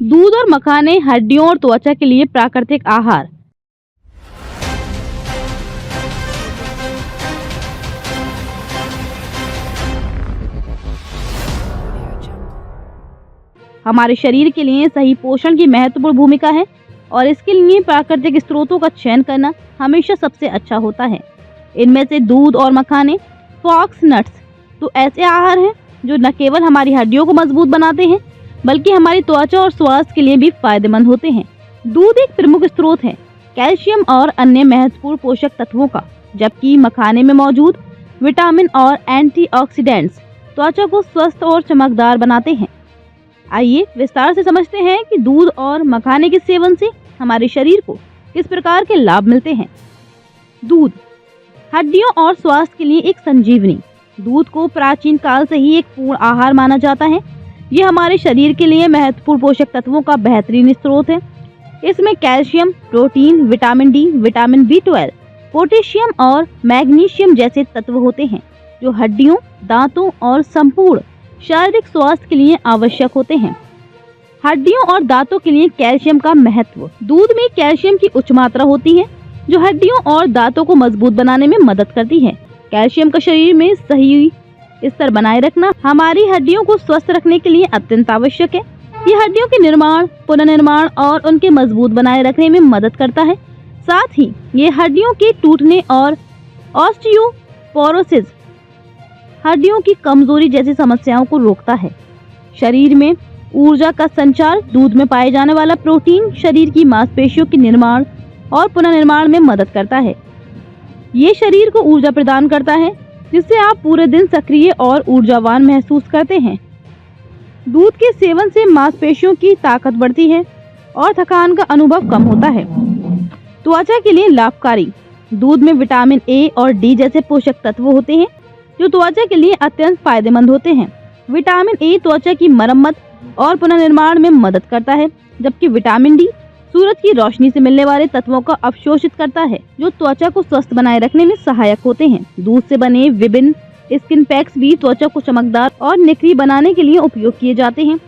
दूध और मखाने हड्डियों और त्वचा के लिए प्राकृतिक आहार। हमारे शरीर के लिए सही पोषण की महत्वपूर्ण भूमिका है और इसके लिए प्राकृतिक स्रोतों का चयन करना हमेशा सबसे अच्छा होता है। इनमें से दूध और मखाने, फॉक्स नट्स तो ऐसे आहार हैं जो न केवल हमारी हड्डियों को मजबूत बनाते हैं बल्कि हमारी त्वचा और स्वास्थ्य के लिए भी फायदेमंद होते हैं। दूध एक प्रमुख स्रोत है कैल्शियम और अन्य महत्वपूर्ण पोषक तत्वों का, जबकि मखाने में मौजूद विटामिन और एंटीऑक्सीडेंट्स त्वचा को स्वस्थ और चमकदार बनाते हैं। आइए विस्तार से समझते हैं कि दूध और मखाने के सेवन से हमारे शरीर को किस प्रकार के लाभ मिलते हैं। दूध हड्डियों और स्वास्थ्य के लिए एक संजीवनी। दूध को प्राचीन काल से ही एक पूर्ण आहार माना जाता है। ये हमारे शरीर के लिए महत्वपूर्ण पोषक तत्वों का बेहतरीन स्रोत है। इसमें calcium, protein, vitamin D, vitamin B12, potassium और मैग्नीशियम जैसे तत्व होते हैं जो हड्डियों, दांतों और संपूर्ण शारीरिक स्वास्थ्य के लिए आवश्यक होते हैं। हड्डियों और दांतों के लिए कैल्शियम का महत्व। दूध में कैल्शियम की उच्च मात्रा होती है जो हड्डियों और दांतों को मजबूत बनाने में मदद करती है। कैल्शियम का शरीर में सही स्तर बनाए रखना हमारी हड्डियों को स्वस्थ रखने के लिए अत्यंत आवश्यक है। ये हड्डियों के निर्माण, पुनर्निर्माण और उनके मजबूत बनाए रखने में मदद करता है। साथ ही ये हड्डियों के टूटने और ऑस्टियोपोरोसिस हड्डियों की कमजोरी जैसी समस्याओं को रोकता है। शरीर में ऊर्जा का संचार। दूध में पाए जाने वाला प्रोटीन शरीर की मांसपेशियों के निर्माण और पुनर्निर्माण में मदद करता है। ये शरीर को ऊर्जा प्रदान करता है जिससे आप पूरे दिन सक्रिय और ऊर्जावान महसूस करते हैं। दूध के सेवन से मांसपेशियों की ताकत बढ़ती है और थकान का अनुभव कम होता है। त्वचा के लिए लाभकारी। दूध में विटामिन A और D जैसे पोषक तत्व होते हैं जो त्वचा के लिए अत्यंत फायदेमंद होते हैं। विटामिन A त्वचा की मरम्मत और पुनर्निर्माण में मदद करता है, जबकि विटामिन D सूरज की रोशनी से मिलने वाले तत्वों को अवशोषित करता है जो त्वचा को स्वस्थ बनाए रखने में सहायक होते हैं। दूध से बने विभिन्न स्किन पैक्स भी त्वचा को चमकदार और निखरी बनाने के लिए उपयोग किए जाते हैं।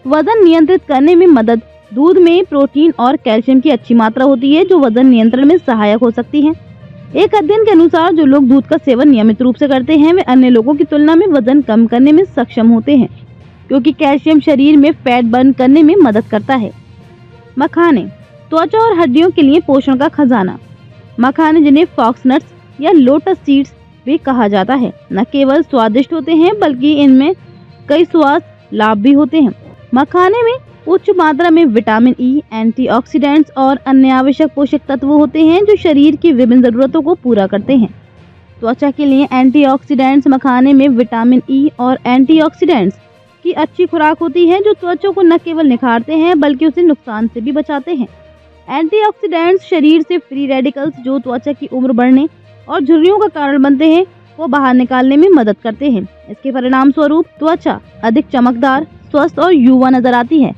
वजन नियंत्रित करने में मदद। दूध में प्रोटीन और कैल्शियम की अच्छी मात्रा होती है जो वजन नियंत्रण में सहायक हो सकती है। एक अध्ययन के अनुसार जो लोग दूध का सेवन नियमित रूप से करते हैं वे अन्य लोगों की तुलना में वजन कम करने में सक्षम होते हैं, क्योंकि कैल्शियम शरीर में फैट बर्न करने में मदद करता है। मखाने त्वचा और हड्डियों के लिए पोषण का खजाना। मखाने, जिन्हें फॉक्स नट्स या लोटस सीड्स भी कहा जाता है, न केवल स्वादिष्ट होते हैं बल्कि इनमें कई स्वास्थ्य लाभ भी होते हैं। मखाने में उच्च मात्रा में विटामिन E, एंटीऑक्सीडेंट्स और अन्य आवश्यक पोषक तत्व होते हैं जो शरीर की विभिन्न जरूरतों को पूरा करते हैं। त्वचा के लिए एंटीऑक्सीडेंट्स। मखाने में विटामिन E और एंटीऑक्सीडेंट्स की अच्छी खुराक होती है जो त्वचा को न केवल निखारते हैं बल्कि उसे नुकसान से भी बचाते हैं। एंटीऑक्सीडेंट्स शरीर से फ्री रेडिकल्स जो त्वचा की उम्र बढ़ने और झुर्रियों का कारण बनते हैं को बाहर निकालने में मदद करते हैं। इसके परिणाम स्वरूप त्वचा अधिक चमकदार, स्वस्थ और युवा नजर आती है।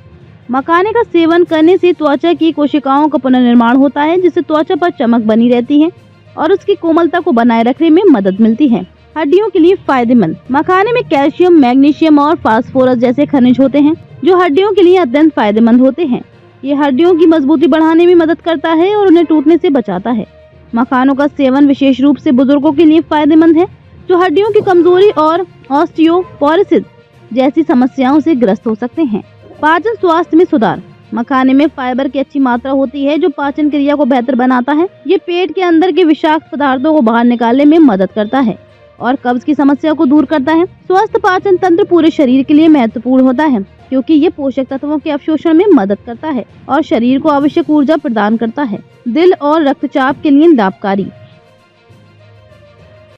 मखाने का सेवन करने से त्वचा की कोशिकाओं का पुनर्निर्माण होता है जिससे त्वचा पर चमक बनी रहती है और उसकी कोमलता को बनाए रखने में मदद मिलती है। हड्डियों के लिए फायदेमंद। मखाने में कैल्शियम, मैग्नीशियम और फास्फोरस जैसे खनिज होते हैं जो हड्डियों के लिए अत्यंत फायदेमंद होते हैं। ये हड्डियों की मजबूती बढ़ाने में मदद करता है और उन्हें टूटने से बचाता है। मखानों का सेवन विशेष रूप से बुजुर्गों के लिए फायदेमंद है जो हड्डियों की कमजोरी और ऑस्टियोपोरोसिस जैसी समस्याओं से ग्रस्त हो सकते हैं। पाचन स्वास्थ्य में सुधार। मखाने में फाइबर की अच्छी मात्रा होती है जो पाचन क्रिया को बेहतर बनाता है। ये पेट के अंदर के विषाक्त पदार्थों को बाहर निकालने में मदद करता है और कब्ज की समस्या को दूर करता है। स्वस्थ पाचन तंत्र पूरे शरीर के लिए महत्वपूर्ण होता है क्योंकि ये पोषक तत्वों के अवशोषण में मदद करता है और शरीर को आवश्यक ऊर्जा प्रदान करता है। दिल और रक्तचाप के लिए लाभकारी।